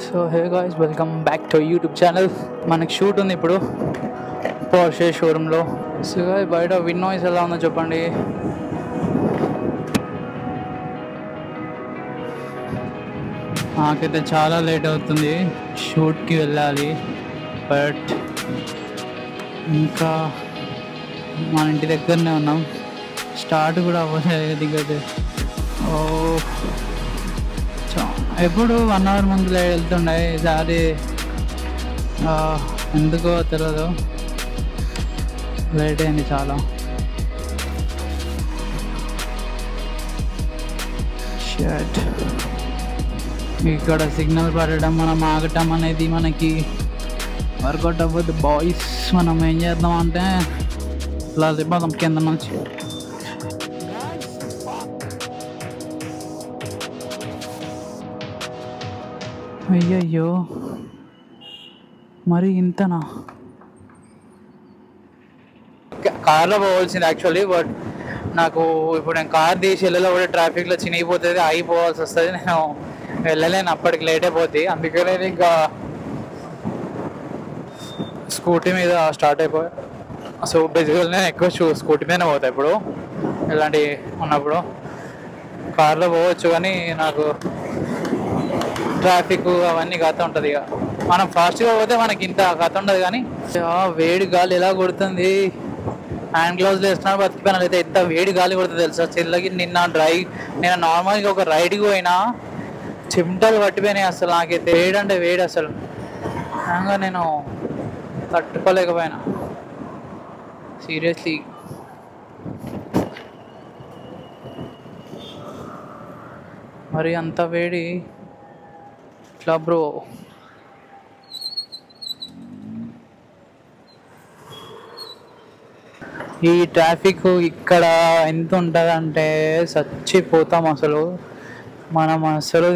So hey guys, welcome back to YouTube channel. మనకి shoot ఉంది ఇప్పుడు పోర్షే షోరూంలో. సో గాయ్స్, బయట విండ్ నాయిస్ ఎలా ఉందో చెప్పండి. నాకైతే చాలా లేట్ అవుతుంది, షూట్కి వెళ్ళాలి. బట్ ఇంకా మన ఇంటి దగ్గరనే ఉన్నాం, స్టార్ట్ కూడా అవ్వలేదు దిగైతే. ఎప్పుడు 1 hour ముందు వెళ్తుండే, ఈసారి ఎందుకో తెలియదు లేట్ అయింది చాలా. షట్, ఇక్కడ సిగ్నల్ పడడం మనం ఆగటం అనేది మనకి వర్కౌట్ అవ్వద్దు బాయ్స్. మనం ఏం చేద్దాం అంటే ఇలా తిప్పదాం కింద నుంచి. అయ్యయ్యో, మరి ఇంతనా? కార్లో పోవాల్సింది యాక్చువల్లీ, బట్ నాకు ఇప్పుడు నేను కార్ తీసి వెళ్ళలో కూడా ట్రాఫిక్లో చినిగిపోతుంది, ఆగిపోవాల్సి వస్తుంది. నేను వెళ్ళలేను, అప్పటికి లేట్ అయిపోద్ది. అందుకే నేను ఇంకా స్కూటీ మీద స్టార్ట్ అయిపోయా. సో బేసికల్ నేను ఎక్కువ స్కూటీ మీదనే పోతాను ఇప్పుడు, ఇలాంటి ఉన్నప్పుడు. కార్లో పోవచ్చు కానీ నాకు ట్రాఫిక్ అవన్నీ కథ ఉంటుంది. ఇక మనం ఫాస్ట్గా పోతే మనకి ఇంత కథ ఉండదు. కానీ వేడి గాలి ఎలా కొడుతుంది, హ్యాండ్ గ్లౌజ్లు వేస్తున్నా బతికిపోయినా అయితే ఎంత వేడి గాలి కొడుతుంది తెలుసా చెల్లకి. నేను నార్మల్గా ఒక రైడ్కి పోయినా చెమటలు పట్టిపోయినాయి అసలు. నాకైతే వేడి అంటే వేడి అసలు, నిజంగా నేను తట్టుకోలేకపోయినా సీరియస్లీ. మరి అంత వేడి ఇట్లా బ్రో. ఈ ట్రాఫిక్ ఇక్కడ ఎంత ఉంటుంది అంటే చచ్చిపోతాం అసలు. మనం అసలు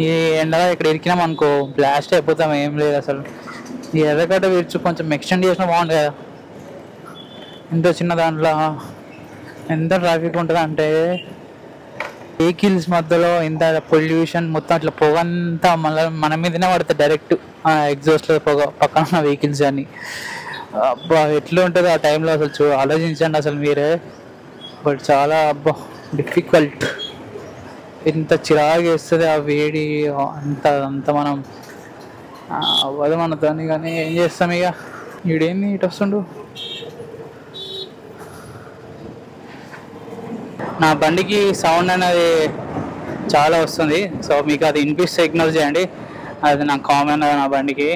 ఈ ఎండగా ఇక్కడ ఇరికినాం అనుకో బ్లాస్ట్ అయిపోతాం. ఏం లేదు అసలు. ఈ ఎర్రగడ్డ విరుచు కొంచెం ఎక్స్టెండ్ చేసినా బాగుంటుంది కదా. ఎంతో చిన్న దాంట్లో ఎంత ట్రాఫిక్ ఉంటుంది అంటే వెహికల్స్ మధ్యలో ఎంత పొల్యూషన్, మొత్తం అట్లా పొగ అంతా మన మీదనే పడుతుంది డైరెక్ట్ ఎగ్జాస్ట్లో పొగ పక్కన ఉన్న వెహికల్స్ అని. అబ్బా ఎట్లా ఉంటుంది ఆ టైంలో అసలు ఆలోచించండి అసలు మీరే. బట్ చాలా అబ్బా డిఫికల్ట్, ఎంత చిరాకు వేస్తుంది ఆ వేడి అంత మనం అవ్వదు మనతో. కానీ ఏం చేస్తాం ఇక. ఈడేంది ఇటు వస్తుండు. నా బండికి సౌండ్ అనేది చాలా వస్తుంది, సో మీకు అది వినిపిస్తే ఇగ్నోర్ చేయండి. అది నాకు కామన్. నా బండికి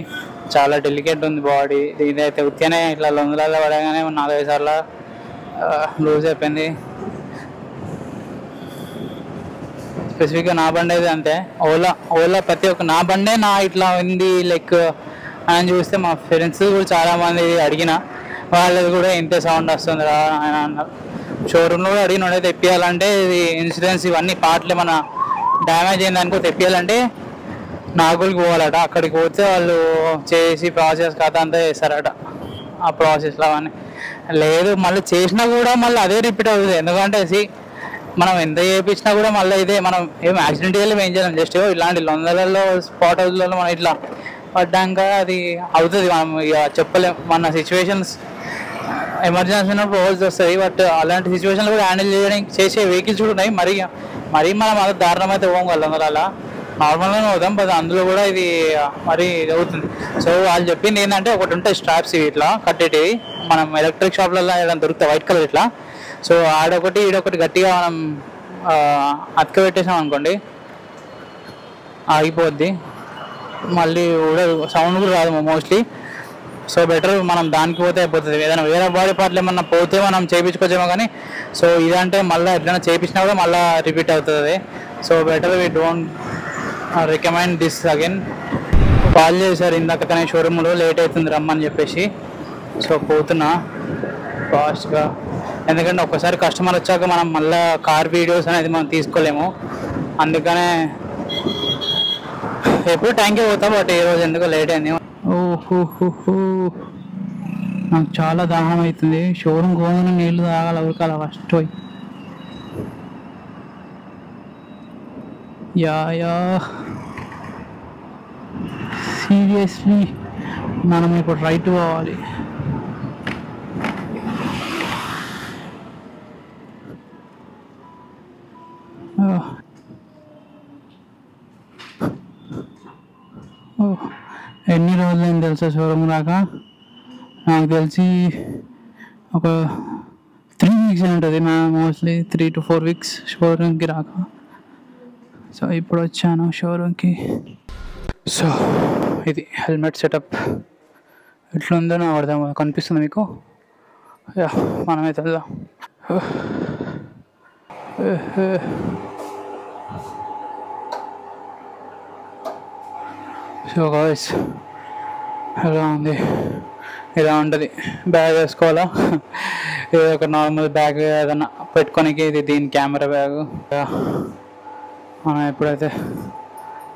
చాలా డెలికేట్ ఉంది బాడీ. ఇదైతే ఉత్తిగానే ఇట్లా లొంగలలో పడగానే 4-5 సార్లు లూజ్ అయిపోయింది. స్పెసిఫిక్గా నా బండి అయితే అంతే. ఓలా ప్రతి ఒక్క నా బండే నా ఇట్లా ఉంది లైక్ అని చూస్తే మా ఫ్రెండ్స్ కూడా చాలామంది అడిగిన వాళ్ళది కూడా ఇంతే సౌండ్ వస్తుంది రా అని అన్నారు. షోరూంలో కూడా అడిగిన తెప్పియాలంటే ఇది ఇన్సూరెన్స్ ఇవన్నీ పార్ట్లు మన డ్యామేజ్ అయిందనుకో తెప్పియాలంటే నాగోల్కి పోవాలట. అక్కడికి పోతే వాళ్ళు చేసి ప్రాసెస్ కథ అంతా చేస్తారట. ఆ ప్రాసెస్లో అవన్నీ లేదు, మళ్ళీ చేసినా కూడా మళ్ళీ అదే రిపీట్ అవుతుంది. ఎందుకంటే మనం ఎంత చేయించినా కూడా మళ్ళీ ఇదే. మనం ఏం యాక్సిడెంటల్ ఏం చేయలేం, జస్ట్ ఇలాంటి లొందలలో స్పాట్ హౌస్లలో మనం ఇట్లా పడ్డాక అది అవుతుంది. మనం ఇక చెప్పలేం. మన సిచ్యువేషన్స్ ఎమర్జెన్సీ ఉన్నప్పుడు పోవాల్సి వస్తుంది. బట్ అలాంటి సిచ్యువేషన్లో కూడా హ్యాండిల్ చేసే వెహికల్స్ కూడా ఉన్నాయి. మరీ మనం అలా దారుణం అయితే పోగలం, అలా నార్మల్గానే అవుతాం. బట్ అందులో కూడా ఇది మరీ ఇది అవుతుంది. సో వాళ్ళు చెప్పింది ఏంటంటే ఒకటి ఉంటాయి స్ట్రాప్స్, ఇవి ఇట్లా కట్టేటివి మనం ఎలక్ట్రిక్ షాప్లలో ఇలా దొరుకుతాయి వైట్ కలర్ ఇట్లా. సో ఆడొకటి ఈడొకటి గట్టిగా మనం అతకబెట్టేసాం అనుకోండి ఆగిపోద్ది, మళ్ళీ కూడా సౌండ్ కూడా రాదు మోస్ట్లీ. సో బెటర్ మనం దానికి పోతే అయిపోతుంది. ఏదైనా వేరే బాడీ పార్ట్లు ఏమన్నా పోతే మనం చేయించుకోవచ్చేమో కానీ, సో ఇదంటే మళ్ళీ ఎట్లైనా చేయించినా కూడా మళ్ళీ రిపీట్ అవుతుంది. So better we don't recommend this again. Call చేశారు ఇందాక కానీ షోరూంలో లేట్ అవుతుంది రమ్మని చెప్పేసి. సో పోతున్నా ఫాస్ట్గా, ఎందుకంటే ఒక్కసారి కస్టమర్ వచ్చాక మనం మళ్ళీ కార్ వీడియోస్ అనేది మనం తీసుకోలేము. అందుకనే ఎప్పుడు టైంకే పోతాం. బట్ ఈరోజు ఎందుకో లేట్ అయింది. ఓహో, నాకు చాలా దాహం అవుతుంది. షోరూమ్ పోగానే నీళ్ళు తాగాలి, ఉరకాలి ఫస్ట్ పోయి. యా సీరియస్లీ మనం ఇప్పుడు రైట్ పోవాలి. ఎన్ని రోజులైంది తెలుసా షోరూమ్ రాక? నాకు తెలిసి ఒక 3 weeks ఉంటుంది. నా మోస్ట్లీ 3 to 4 weeks షోరూమ్కి రాక. సో ఇప్పుడు వచ్చాను షోరూమ్కి. సో ఇది హెల్మెట్ సెటప్ ఎట్లుందో నాకు అర్థం కనిపిస్తుంది మీకు. మనమైతే వెళ్దాం. సో గాయ్స్ ఎలా ఉంది? ఇలా ఉంటుంది. బ్యాగ్ వేసుకోవాలా, ఏదో ఒక నార్మల్ బ్యాగ్ ఏదన్నా పెట్టుకోనికి. ఇది దీని కెమెరా బ్యాగ్. మనం ఎప్పుడైతే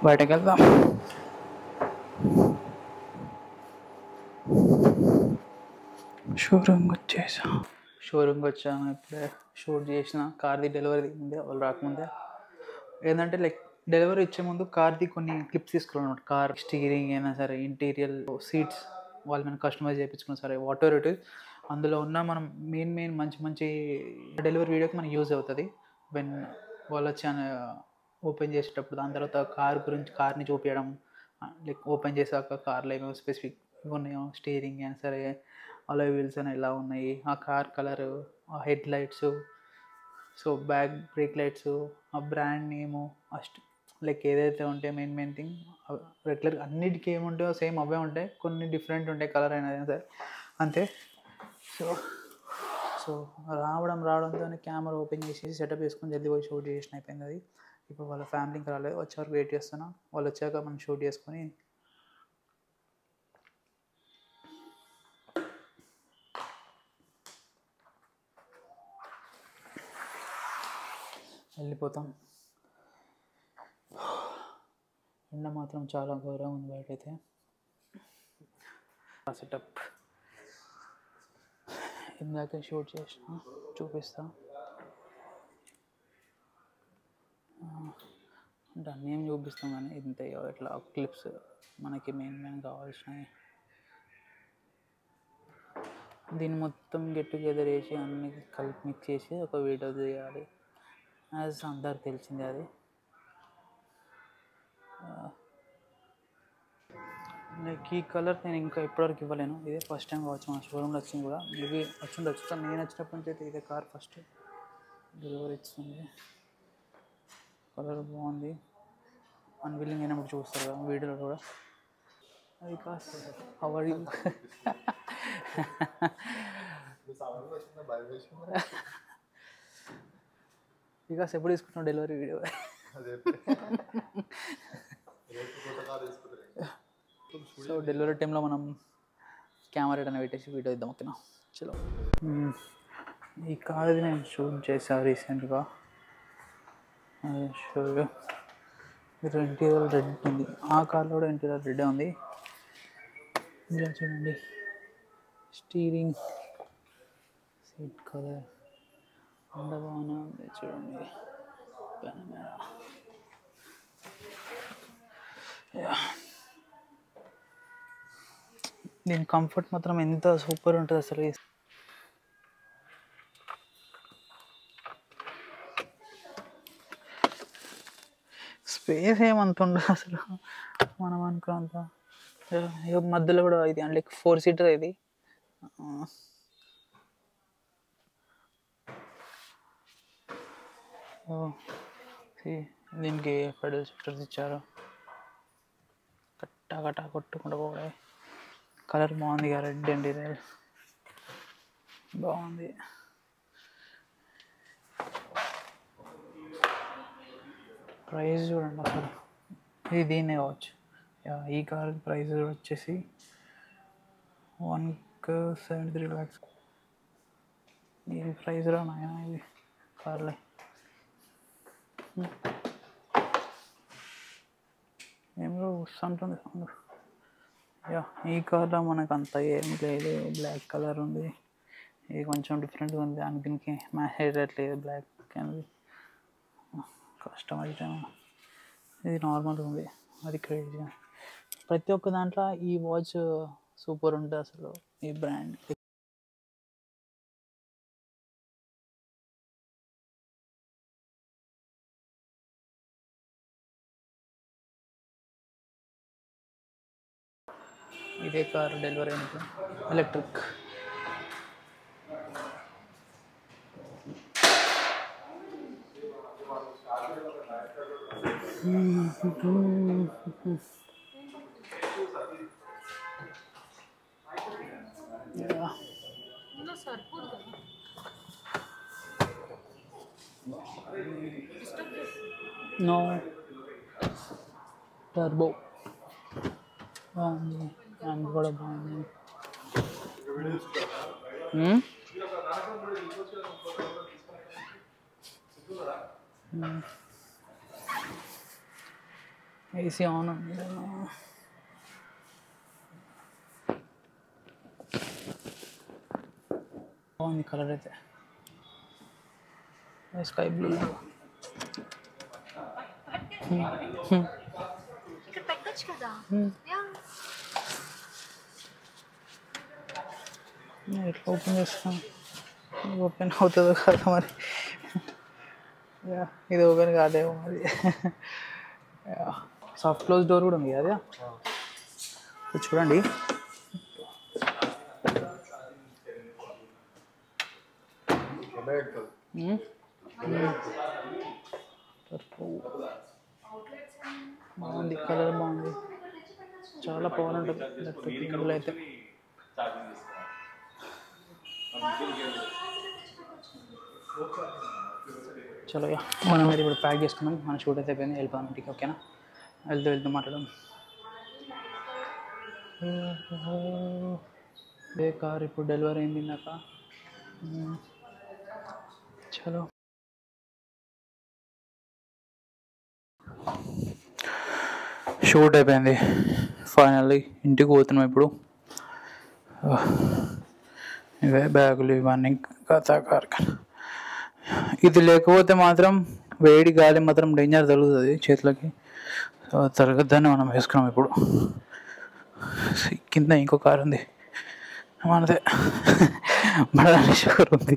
బయటకు వెళ్దాం. షోరూమ్కి వచ్చాను. ఇప్పుడే షూట్ చేసిన కార్ది డెలివరీ ముందే, వాళ్ళు రాకముందే. ఏంటంటే లైక్ డెలివరీ ఇచ్చే ముందు కార్ది కొన్ని క్లిప్స్ తీసుకున్నాను అనమాట. కార్ స్టీరింగ్ అయినా సరే, ఇంటీరియర్ సీట్స్ వాళ్ళు మనం కస్టమైజ్ చేయించుకున్నా సరే, వాట్ ఎవర్ ఇట్ ఇస్, అందులో ఉన్న మనం మెయిన్ మంచి డెలివరీ వీడియోకి మనకి యూజ్ అవుతుంది. వెన్ వాళ్ళు వచ్చి ఓపెన్ చేసేటప్పుడు దాని తర్వాత కార్ని చూపించడం, లైక్ ఓపెన్ చేసాక కార్లో ఏమేమి స్పెసిఫిక్ ఉన్నాయో, స్టీరింగ్ అయినా సరే, అలా వీల్స్ అని ఎలా ఉన్నాయి, ఆ కార్ కలరు, ఆ head lights, so break lights, ఆ బ్రాండ్ నేము, లైక్ ఏదైతే ఉంటే మెయిన్ థింగ్ రెగ్యులర్ అన్నిటికీ ఏముంటాయో సేమ్ అవే ఉంటాయి. కొన్ని డిఫరెంట్ ఉంటాయి కలర్ అయినా సరే, అంతే. సో రావడంతో కెమెరా ఓపెన్ చేసి సెటప్ చేసుకొని జల్దీ పోయి షూట్ చేసిన అయిపోయింది. అది ఇప్పుడు వాళ్ళ ఫ్యామిలీకి రాలేదు, వచ్చేవరకు వెయిట్ చేస్తున్నా. వాళ్ళు వచ్చాక మనం షూట్ చేసుకొని వెళ్ళిపోతాం. ఎండ మాత్రం చాలా ఘోరంగా ఉంది బయటైతే. సెటప్ ఇందాక షూట్ చేసిన చూపిస్తా. అంటే అన్నీ ఏం చూపిస్తాం కానీ ఇంత ఇట్లా క్లిప్స్ మనకి మెయిన్ కావాల్సినవి. దీన్ని మొత్తం గెట్ టుగెదర్ వేసి అన్ని కలిపి మిక్స్ చేసి ఒక వీడియో చేయాలి. యాజ్ అందరికి తెలిసిందే అది. లైక్ ఈ కలర్ నేను ఇంకా ఇప్పటివరకు ఇవ్వలేను. ఇదే ఫస్ట్ టైం కావచ్చు మన షోరూమ్లో వచ్చింది కూడా. మేబీ వచ్చిండొచ్చు, కానీ నేను వచ్చినప్పటి నుంచి అయితే ఇదే కార్ ఫస్ట్ డెలివరీ ఇస్తుంది. కలర్ బాగుంది. అన్విల్లింగ్ అయినప్పుడు చూస్తారు కదా వీడియోలో కూడా. Vikas how are you? Vikas ఎప్పుడు తీసుకుంటున్నావు డెలివరీ వీడియో? సో డెలివరీ టైంలో మనం కెమెరా ఏదైనా పెట్టేసి వీడియో ఇద్దాం. ఓకేనా? చలో. ఈ కార్ది నేను షూట్ చేశాను రీసెంట్గా. షూగా ఇంటీరియర్ రెడ్ ఉంది. ఆ కార్లో కూడా ఇంటీరియర్ రెడ్డే ఉంది. ఇలా చూడండి, స్టీరింగ్, సీట్ కలర్ అంత బాగానే ఉంది. చూడండి కెమెరా. దీని కంఫర్ట్ మాత్రం ఎంత సూపర్ ఉంటుంది అసలు. స్పేస్ ఏమంత ఉండదు అసలు మనం అనుకున్నంత. మధ్యలో కూడా ఇది అంటే 4-seater ఇది. దీనికి పెడల్ షిఫ్టర్స్ ఇచ్చారు. కట్టా కొట్టుకుంటూ పోయి. కలర్ బాగుంది కదా, రెడ్ ఇంటీరియర్ బాగుంది. ప్రైస్ చూడండి అసలు, ఇది దీన్నే కావచ్చు. ఈ కార్ ప్రైస్ వచ్చేసి 1.73 lakhs. ఇది ప్రైస్లో నాయన ఇది కార్లే. ఏమో వస్తుంటుంది సౌండ్. ఈ కార్లో మనకు అంత ఏం లేదు. బ్లాక్ కలర్ ఉంది. ఇది కొంచెం డిఫరెంట్గా ఉంది. దీనికి మ్యాచ్ అయ్యేటట్లేదు బ్లాక్ అనేది. కస్టమైజ్డ్. ఇది నార్మల్గా ఉంది, అది క్రేజీగా. ప్రతి ఒక్క దాంట్లో ఈ వాచ్ సూపర్ ఉంటుంది అసలు. ఈ బ్రాండ్ ఇదే కార్ డెలివరీ అయినప్పుడు ఎలక్ట్రిక్. నో టర్బో బాగుంది, అండ్ కూడా బాగుంది. ఏసీ ఆన్ ఉంది. బాగుంది కలర్ అయితే, స్కై బ్లూ. ఎట్లా ఓపెన్ చేస్తాం? ఓపెన్ అవుతుందో కాదు మరి. ఇది ఓపెన్ కాదేమో మరి. సాఫ్ట్ క్లోజ్ డోర్ కూడా ఉంది అదే. చూడండి, బాగుంది, కలర్ బాగుంది, చాలా పవర్ ఉంటుంది ఎలక్ట్రిక్ ఇందులో అయితే. చలో మనం అయితే ఇప్పుడు ప్యాక్ చేసుకున్నాం, మన షూట్ అయితే అయిపోయింది, వెళ్ళిపోదాం ఇంటికి. ఓకేనా, వెళ్తూ మాట్లాడదాం. ఏ కార్ ఇప్పుడు డెలివరీ అయింది ఇందాక. చలో షూట్ అయిపోయింది, ఫైనల్లీ ఇంటికి పోతున్నాం ఇప్పుడు. ఇవే బ్యాగులు ఇవన్నీ కార్ఖాన. ఇది లేకపోతే మాత్రం వేడి గాలి మాత్రం డేంజర్ తగులుతుంది చేతులకి. సో తరగద్దని మనం వేసుకున్నాం ఇప్పుడు. కింద ఇంకో కారు ఉంది మనదే, బడాలి షుగర్ ఉంది.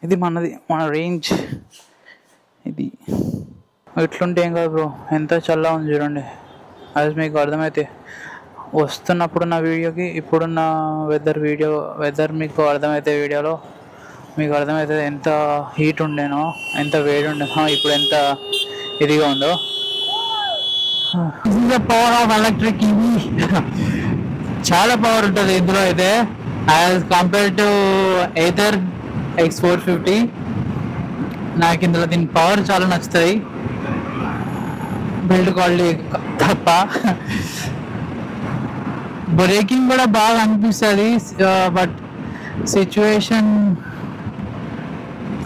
ఇది మనది, మన రేంజ్ ఇది. ఇట్లుంటే ఏం కాదు బ్రో, ఎంత చల్లగా ఉంది చూడండి. అది మీకు అర్థమైతే వస్తున్నప్పుడు నా వీడియోకి ఇప్పుడున్న వెదర్ మీకు అర్థమైతే వీడియోలో మీకు అర్థమవుతుంది ఎంత హీట్ ఉండేనో, ఎంత వేడి ఉండేనో, ఇప్పుడు ఎంత ఇదిగా ఉందో. పవర్ ఆఫ్ ఎలక్ట్రిక్ ఇవి చాలా పవర్ ఉంటుంది ఇందులో అయితే, యాజ్ కంపేర్ టు ఎయిథర్ X450. నాకు ఇందులో దీని పవర్ చాలా నచ్చుతుంది, బిల్డ్ క్వాలిటీ తప్ప. బ్రేకింగ్ కూడా బాగా అనిపిస్తుంది, బట్ సిచ్యువేషన్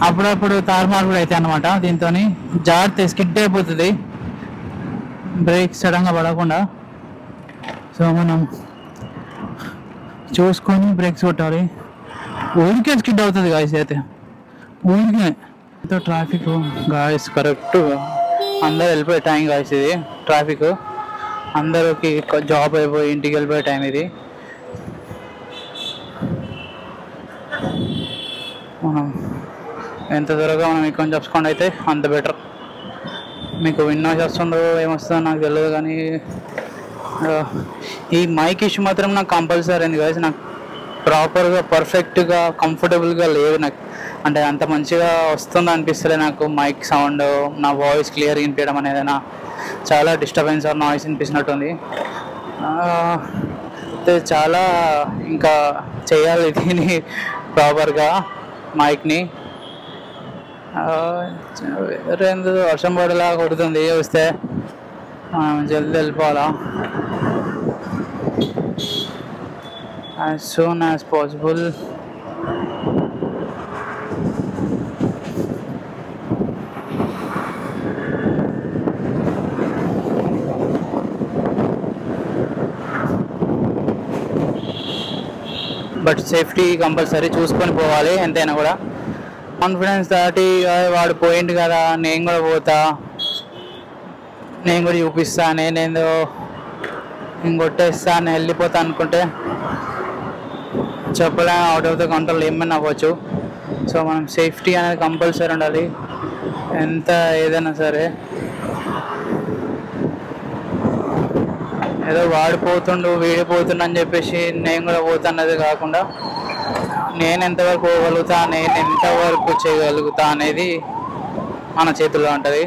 అప్పుడప్పుడు తారుమారు కూడా అవుతాయి అన్నమాట. దీంతో జాగ్రత్త స్కిడ్ అయిపోతుంది బ్రేక్ సడన్గా పడకుండా. సో మనం చూసుకొని బ్రేక్స్ కొట్టాలి. ఊరికే స్కిడ్ అవుతుంది గాయస్, అయితే ఊరికే. ట్రాఫిక్ గాయస్ కరెక్ట్ అందరు వెళ్ళిపోయే టైం గాయస్ ఇది. ట్రాఫిక్ అందరికి జాబ్ అయిపోయి ఇంటికి వెళ్ళిపోయే టైం ఇది. మనం ఎంత త్వరగా మనం ఇక్కడ చెప్పుకోండి అయితే అంత బెటర్. మీకు విన్నాస్ వస్తుందో ఏమొస్తుందో నాకు తెలియదు, కానీ ఈ మైక్ ఇష్యూ మాత్రం నాకు కంపల్సరీ అయింది కదా. నాకు ప్రాపర్గా పర్ఫెక్ట్గా కంఫర్టబుల్గా లేదు నాకు, అంటే అంత మంచిగా వస్తుంది అనిపిస్తుంది నాకు. మైక్ సౌండ్, నా వాయిస్ క్లియర్ వినిపించడం అనేది చాలా డిస్టర్బెన్స్ ఆర్ నాయిస్ వినిపిస్తున్నట్టుంది. చాలా ఇంకా చేయాలి దీన్ని ప్రాపర్గా మైక్ని. ఎందుకు వర్షం పడేలా కొడుతుంది, వస్తే జల్దీ వెళ్ళిపోవాలా as soon as possible. But safety compulsory చూసుకొని పోవాలి ఎంతైనా కూడా. కాన్ఫిడెన్స్ దాటి వాడు పోయింది కదా నేను కూడా పోతా, నేను కూడా చూపిస్తా, నేనేందో ఇంకొట్టేస్తా, నేను వెళ్ళిపోతా అనుకుంటే చెప్పలేము, అవుట్ ఆఫ్ ద కంట్రోల్ ఏమైనా అవ్వచ్చు. సో మనం సేఫ్టీ అనేది కంపల్సరీ ఉండాలి ఎంత ఏదైనా సరే. ఏదో వాడిపోతుండు వీడిపోతుండు అని చెప్పేసి నేను కూడా పోతున్నది కాకుండా నేను ఎంతవరకు పోగలుగుతా, నేను ఎంతవరకు చేయగలుగుతా అనేది మన చేతుల్లో ఉంటుంది.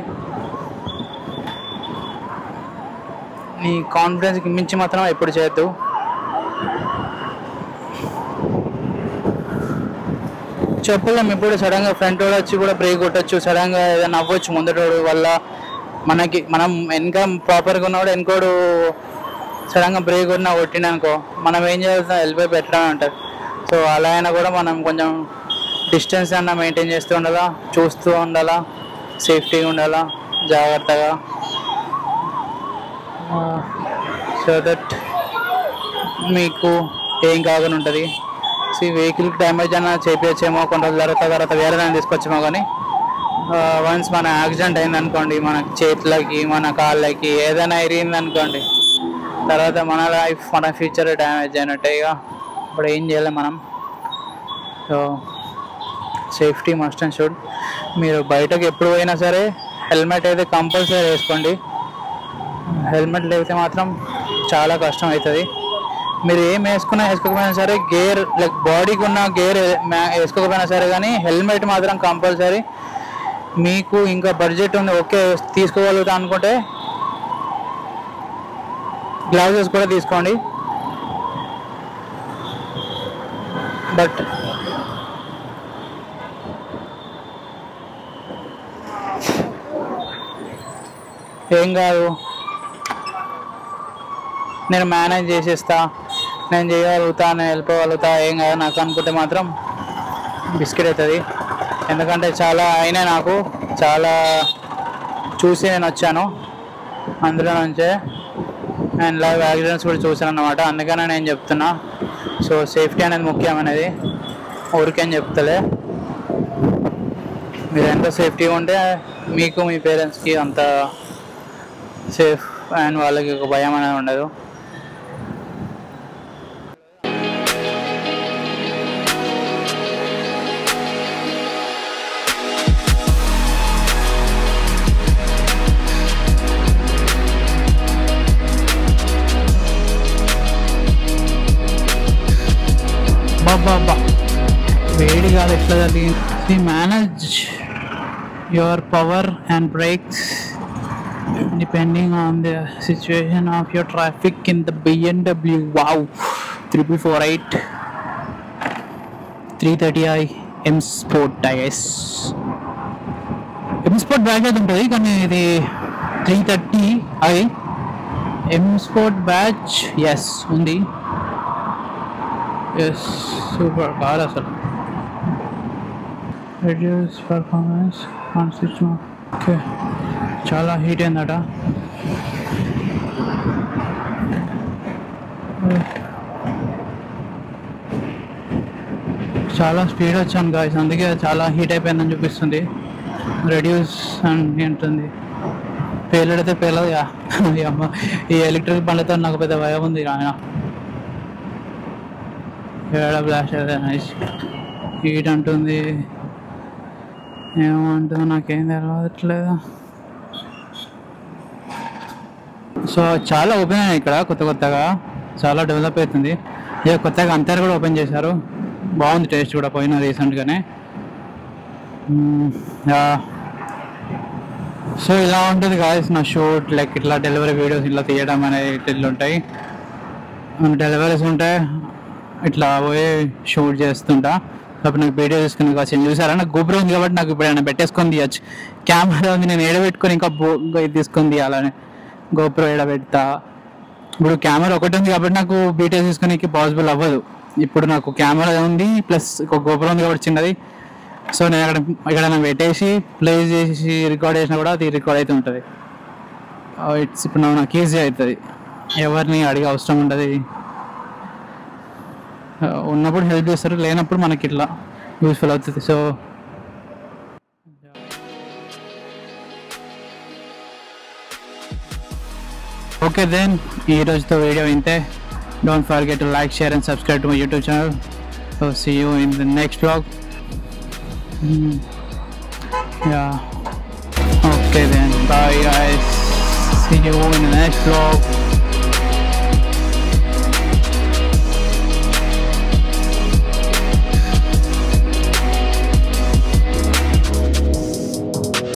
నీ కాన్ఫిడెన్స్కి మించి మాత్రం ఎప్పుడు చేయొద్దు. చెప్పలేము, ఇప్పుడు సడన్గా ఫ్రంట్ వాడు వచ్చి కూడా బ్రేక్ కొట్టచ్చు, సడన్గా ఏదైనా అవ్వచ్చు ముందటోడు వల్ల. మనం వెనక ప్రాపర్గా ఉన్నవాడు వెనకోడు సడన్గా బ్రేక్ కొట్టినా కొట్టిననుకో మనం ఏం చేయాల్సిన వెళ్ళిపోయి పెట్టడం అంటారు. సో అలా అయినా కూడా మనం కొంచెం డిస్టెన్స్ అన్న మెయింటైన్ చేస్తూ ఉండాలా, చూస్తూ ఉండాలా, సేఫ్టీగా ఉండాలా, జాగ్రత్తగా. సో దట్ మీకు ఏం కాకుండా ఉంటుంది. వెహికల్కి డ్యామేజ్ అన్న చేపించేమో కొంత తర్వాత వేరే దాన్ని తీసుకొచ్చేమో, కానీ వన్స్ మన యాక్సిడెంట్ అయిందనుకోండి, మన చేతులకి మన కాళ్ళకి ఏదైనా ఇరిగిందనుకోండి, తర్వాత మన లైఫ్ మన ఫ్యూచర్ డ్యామేజ్ అయినట్టే. ఇక ఇప్పుడు ఏం చేయలేం మనం. So safety must and should. మీరు బయటకు ఎప్పుడు పోయినా సరే హెల్మెట్ అయితే కంపల్సరీ వేసుకోండి. హెల్మెట్ లేకపోతే మాత్రం చాలా కష్టం అవుతుంది. మీరు ఏం వేసుకోకపోయినా సరే, గేర్ లైక్ బాడీకి ఉన్న గేర్ వేసుకోకపోయినా సరే, కానీ హెల్మెట్ మాత్రం కంపల్సరీ. మీకు ఇంకా బడ్జెట్ ఉంది, ఓకే తీసుకోగలుగుతా అనుకుంటే గ్లౌజెస్ కూడా తీసుకోండి. బట్ ఏం కాదు, నేను మేనేజ్ చేసేస్తా, నేను చేయగలుగుతా, నేను వెళ్ళిపోగలుగుతా, ఏం కాదు నాకు అనుకుంటే మాత్రం బిస్కెట్ అవుతుంది. ఎందుకంటే చాలా అయినాయి నాకు, చాలా చూసి నేను వచ్చాను అందులో నుంచే. అండ్ లైవ్ యాక్సిడెంట్స్ కూడా చూసాను అన్నమాట, అందుకనే నేను చెప్తున్నా. సో సేఫ్టీ అనేది ముఖ్యం అనేది ఊరికేం చెప్తలే. మీరు ఎంత సేఫ్టీగా ఉంటే మీకు మీ పేరెంట్స్కి అంత సేఫ్ అండ్ వాళ్ళకి ఒక భయం అనేది ఉండదు. బాబా వేడి కాదు ఎట్లా జరిగింది. Manage your power and brakes depending on the situation of your traffic in the BMW. Wow, 3448 330i M Sport tires. M Sport badge అది ఉంటుంది, కానీ ఇది 330i M Sport badge yes ఉంది. ఎస్ సూపర్ కార్ అసలు. reduce performance on switch mode. Okay, చాలా heat అయిందట. చాలా speed వచ్చాను గాయస్, అందుకే చాలా హీట్ అయిపోయిందని చూపిస్తుంది. రెడ్యూస్ అని ఉంటుంది. పేలడితే పేలదు. అమ్మ ఈ ఎలక్ట్రిక్ బండ్లతో నాకు పెద్ద భయం ఉంది. ఆయన ఏడ బ్లాస్ట్ అయితే నైస్ హీట్ అంటుంది, ఏమంటుందో నాకేం తెలియట్లేదు. సో చాలా ఓపెన్ అయినాయి ఇక్కడ, కొత్తగా చాలా డెవలప్ అవుతుంది. ఇక కొత్తగా అంతర్ కూడా ఓపెన్ చేశారు, బాగుంది టేస్ట్ కూడా. పోయిన రీసెంట్గానే. సో ఇలా ఉంటుంది గాయస్ నా షూట్. లైక్ ఇట్లా డెలివరీ వీడియోస్ ఇట్లా తీయడం అనేది ఇట్లా ఉంటాయి. డెలివరీస్ ఉంటాయి, ఇట్లా పోయి షూట్ చేస్తుంటా. అప్పుడు నాకు వీడియో తీసుకుని కావచ్చు చూసారా. నాకు గోప్రో ఉంది కాబట్టి నాకు ఇప్పుడు ఏమైనా పెట్టేసుకొని తీయచ్చు. కెమెరా ఉంది, నేను ఏడబెట్టుకొని ఇంకా ఇది తీసుకొని తీయాలని గోప్రో ఏడబెడతా. ఇప్పుడు కెమెరా ఒకటి ఉంది కాబట్టి నాకు వీడియో తీసుకునేకి పాసిబుల్ అవ్వదు. ఇప్పుడు నాకు కెమెరా ఉంది ప్లస్ ఒక గోప్రో ఉంది కాబట్టి చిన్నది. సో నేను ఎక్కడైనా పెట్టేసి ప్లే చేసి రికార్డ్ చేసినా కూడా అది రికార్డ్ అయితే ఉంటుంది. ఇప్పుడు నాకు ఈజీ అవుతుంది, ఎవరిని అడిగే అవసరం ఉంటుంది. ఉన్నప్పుడు హెల్ప్ చేస్తారు, లేనప్పుడు మనకి ఇట్లా యూస్ఫుల్ అవుతుంది. సో ఓకే దెన్ ఈ రోజుతో వీడియో ఇంతే. Don't forget to like, share and subscribe to my YouTube channel. So see you in the next vlog. Yeah, okay then, bye guys, see you in the next vlog.